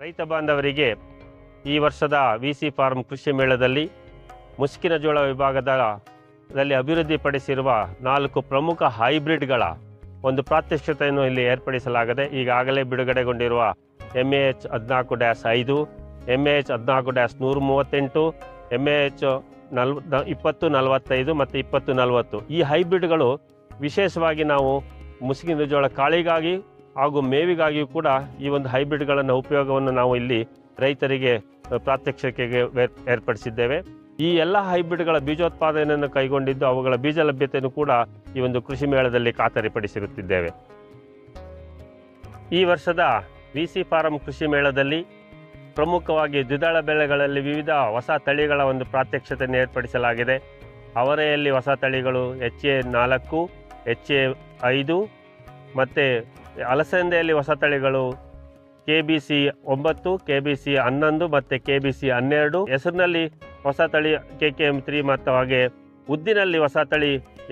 ರೈತ ಬಾಂಧವರಿಗೆ ಈ ವರ್ಷದ ವಿ.ಸಿ ಫಾರ್ಮ್ ಕೃಷಿ ಮೇಳದಲ್ಲಿ ಮುಸ್ಕಿನ ಜೋಳ ವಿಭಾಗದಲ್ಲಿ ಅಭಿವೃದ್ಧಿಪಡಿಸಿರುವ 4 ಪ್ರಮುಖ ಹೈಬ್ರಿಡ್ಗಳ ಒಂದು ಪ್ರಾತ್ಯಕ್ಷಿತೆಯನ್ನು ಇಲ್ಲಿ ಏರ್ಪಡಿಸಲಾಗಿದೆ. ಈಗಾಗಲೇ ಬಿಡುಗಡೆಗೊಂಡಿರುವ MAH 14-5, MAH 14-138, MAH 2045 ಮತ್ತು 2040 ಈ ಹೈಬ್ರಿಡ್ಗಳು ವಿಶೇಷವಾಗಿ ನಾವು ಮುಸ್ಕಿನ ಜೋಳ ಕಾಳಿಗಾಗಿ ಹಾಗೂ ಮೇವಿಗಾಗಿಯೂ ಕೂಡ ಈ ಒಂದು ಹೈಬ್ರಿಡ್ಗಳನ್ನು ಉಪಯೋಗವನ್ನು ನಾವು ಇಲ್ಲಿ ರೈತರಿಗೆ ಪ್ರಾತ್ಯಕ್ಷಿಕೆಗೆ ಏರ್ಪಡಿಸಿದ್ದೇವೆ. ಈ ಎಲ್ಲ ಹೈಬ್ರಿಡ್ಗಳ ಬೀಜೋತ್ಪಾದನೆಯನ್ನು ಕೈಗೊಂಡಿದ್ದು ಅವುಗಳ ಬೀಜ ಲಭ್ಯತೆಯನ್ನು ಕೂಡ ಈ ಒಂದು ಕೃಷಿ ಮೇಳದಲ್ಲಿ ಖಾತರಿಪಡಿಸಿರುತ್ತಿದ್ದೇವೆ. ಈ ವರ್ಷದ ವಿ.ಸಿ ಫಾರಂ ಕೃಷಿ ಮೇಳದಲ್ಲಿ ಪ್ರಮುಖವಾಗಿ ದ್ವಿದಳ ಬೆಳೆಗಳಲ್ಲಿ ವಿವಿಧ ಹೊಸ ತಳಿಗಳ ಒಂದು ಪ್ರಾತ್ಯಕ್ಷತೆಯನ್ನು ಏರ್ಪಡಿಸಲಾಗಿದೆ. ಅವರೆಯಲ್ಲಿ ಹೊಸ ತಳಿಗಳು HA4, HA5 ಮತ್ತು ಅಲಸಂದೆಯಲ್ಲಿ ಹೊಸ ತಳಿಗಳು KBC 9, KBC 11 ಮತ್ತು KBC 12. ಹೆಸರಿನಲ್ಲಿ ಹೊಸ ತಳಿ KKM 3 ಮತ್ತು ಹಾಗೆ ಉದ್ದಿನಲ್ಲಿ ಹೊಸ ತಳಿ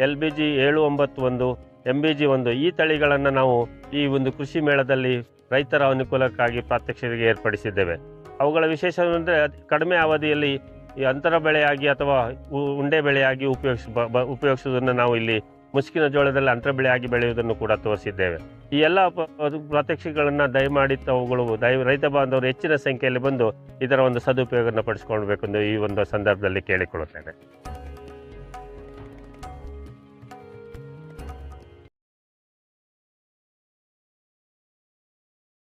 LBG 791, MBG 1 ಈ ತಳಿಗಳನ್ನು ನಾವು ಈ ಒಂದು ಕೃಷಿ ಮೇಳದಲ್ಲಿ ರೈತರ ಅನುಕೂಲಕ್ಕಾಗಿ ಪ್ರಾತ್ಯಕ್ಷಿಕೆಗೆ ಏರ್ಪಡಿಸಿದ್ದೇವೆ. ಅವುಗಳ ವಿಶೇಷವೆಂದರೆ ಕಡಿಮೆ ಅವಧಿಯಲ್ಲಿ ಈ ಅಂತರ ಬೆಳೆಯಾಗಿ ಅಥವಾ ಉಂಡೆ ಬೆಳೆಯಾಗಿ ಉಪಯೋಗಿಸುವುದನ್ನು ನಾವು ಇಲ್ಲಿ ಮುಸ್ಕಿನ ಜೋಳದಲ್ಲಿ ಅಂತರ ಬೆಳೆಯಾಗಿ ಬೆಳೆಯುವುದನ್ನು ಕೂಡ ತೋರಿಸಿದ್ದೇವೆ. ಈ ಎಲ್ಲ ಪ್ರಾತ್ಯಕ್ಷಿಕೆಗಳನ್ನು ದಯಮಾಡಿ ಅವುಗಳು ರೈತ ಬಾಂಧವರು ಹೆಚ್ಚಿನ ಸಂಖ್ಯೆಯಲ್ಲಿ ಬಂದು ಇದರ ಒಂದು ಸದುಪಯೋಗವನ್ನು ಪಡಿಸಿಕೊಳ್ಬೇಕೆಂದು ಈ ಒಂದು ಸಂದರ್ಭದಲ್ಲಿ ಕೇಳಿಕೊಳ್ಳುತ್ತೇನೆ.